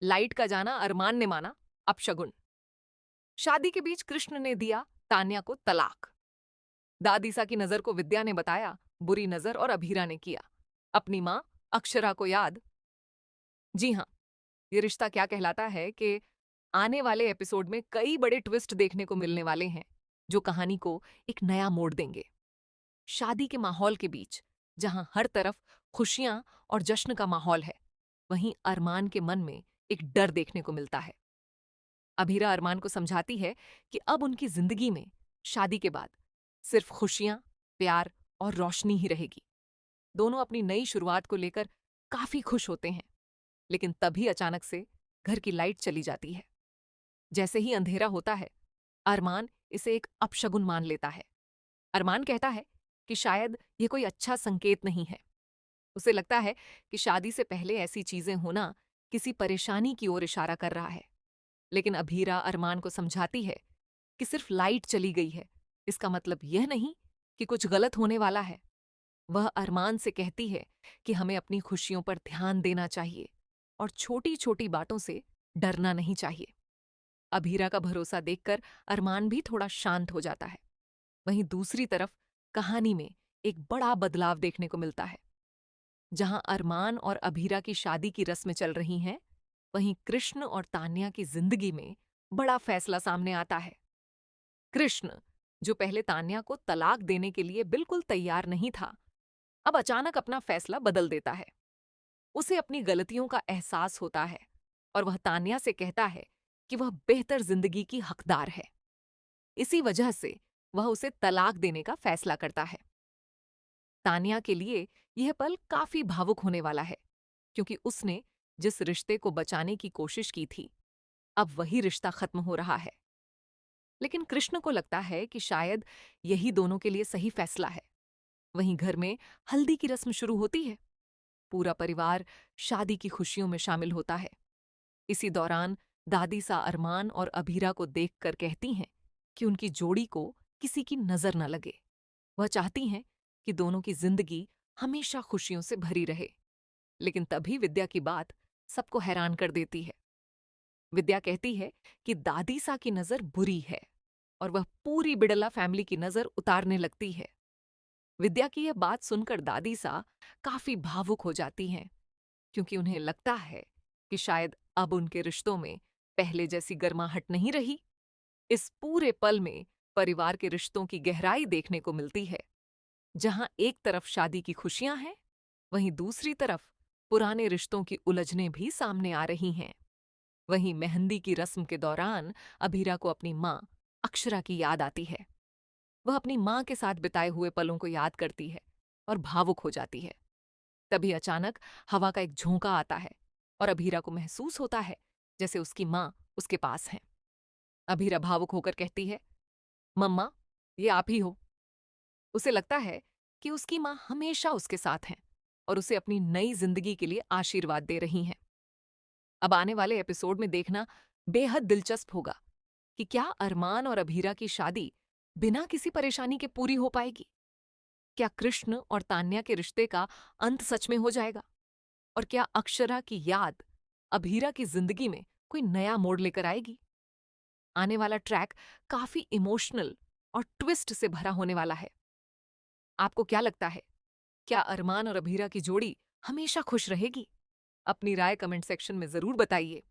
Light का जाना अरमान ने माना अपशगुन। शादी के बीच कृष्ण ने दिया तान्या को तलाक। दादीसा की नजर को विद्या ने बताया बुरी नजर और अभीरा ने किया अपनी मां अक्षरा को याद। जी हाँ, ये रिश्ता क्या कहलाता है कि आने वाले एपिसोड में कई बड़े ट्विस्ट देखने को मिलने वाले हैं जो कहानी को एक नया मोड़ देंगे। शादी के माहौल के बीच जहां हर तरफ खुशियां और जश्न का माहौल है, वहीं अरमान के मन में एक डर देखने को मिलता है। अभीरा अरमान को समझाती है कि अब उनकी जिंदगी में शादी के बाद सिर्फ खुशियां, प्यार और रोशनी ही रहेगी। दोनों अपनी नई शुरुआत को लेकर काफी खुश होते हैं, लेकिन तभी अचानक से घर की लाइट चली जाती है। जैसे ही अंधेरा होता है, अरमान इसे एक अपशगुन मान लेता है। अरमान कहता है कि शायद ये कोई अच्छा संकेत नहीं है। उसे लगता है कि शादी से पहले ऐसी चीजें होना किसी परेशानी की ओर इशारा कर रहा है। लेकिन अभीरा अरमान को समझाती है कि सिर्फ लाइट चली गई है, इसका मतलब यह नहीं कि कुछ गलत होने वाला है। वह अरमान से कहती है कि हमें अपनी खुशियों पर ध्यान देना चाहिए और छोटी छोटी बातों से डरना नहीं चाहिए। अभीरा का भरोसा देखकर अरमान भी थोड़ा शांत हो जाता है। वहीं दूसरी तरफ कहानी में एक बड़ा बदलाव देखने को मिलता है। जहां अरमान और अभीरा की शादी की रस्में चल रही हैं, वहीं कृष्ण और तान्या की जिंदगी में बड़ा फैसला सामने आता है। कृष्ण, जो पहले तान्या को तलाक देने के लिए बिल्कुल तैयार नहीं था, अब अचानक अपना फैसला बदल देता है। उसे अपनी गलतियों का एहसास होता है और वह तान्या से कहता है कि वह बेहतर जिंदगी की हकदार है। इसी वजह से वह उसे तलाक देने का फैसला करता है। तान्या के लिए यह पल काफी भावुक होने वाला है, क्योंकि उसने जिस रिश्ते को बचाने की कोशिश की थी, अब वही रिश्ता खत्म हो रहा है। लेकिन कृष्ण को लगता है कि शायद यही दोनों के लिए सही फैसला है। वहीं घर में हल्दी की रस्म शुरू होती है। पूरा परिवार शादी की खुशियों में शामिल होता है। इसी दौरान दादी सा अरमान और अभीरा को देखकर कहती हैं कि उनकी जोड़ी को किसी की नजर न लगे। वह चाहती हैं कि दोनों की जिंदगी हमेशा खुशियों से भरी रहे। लेकिन तभी विद्या की बात सबको हैरान कर देती है। विद्या कहती है कि दादी सा की नजर बुरी है और वह पूरी बिड़ला फैमिली की नजर उतारने लगती है। विद्या की यह बात सुनकर दादी सा काफी भावुक हो जाती हैं, क्योंकि उन्हें लगता है कि शायद अब उनके रिश्तों में पहले जैसी गर्माहट नहीं रही। इस पूरे पल में परिवार के रिश्तों की गहराई देखने को मिलती है। जहां एक तरफ शादी की खुशियां हैं, वहीं दूसरी तरफ पुराने रिश्तों की उलझनें भी सामने आ रही हैं। वहीं मेहंदी की रस्म के दौरान अभीरा को अपनी मां अक्षरा की याद आती है। वह अपनी मां के साथ बिताए हुए पलों को याद करती है और भावुक हो जाती है। तभी अचानक हवा का एक झोंका आता है और अभीरा को महसूस होता है जैसे उसकी मां उसके पास है। अभीरा भावुक होकर कहती है, मम्मा, ये आप ही हो। उसे लगता है कि उसकी मां हमेशा उसके साथ हैं और उसे अपनी नई जिंदगी के लिए आशीर्वाद दे रही हैं। अब आने वाले एपिसोड में देखना बेहद दिलचस्प होगा कि क्या अरमान और अभीरा की शादी बिना किसी परेशानी के पूरी हो पाएगी। क्या कृष्ण और तान्या के रिश्ते का अंत सच में हो जाएगा? और क्या अक्षरा की याद अभीरा की जिंदगी में कोई नया मोड़ लेकर आएगी? आने वाला ट्रैक काफी इमोशनल और ट्विस्ट से भरा होने वाला है। आपको क्या लगता है? क्या अरमान और अभीरा की जोड़ी हमेशा खुश रहेगी? अपनी राय कमेंट सेक्शन में जरूर बताइए।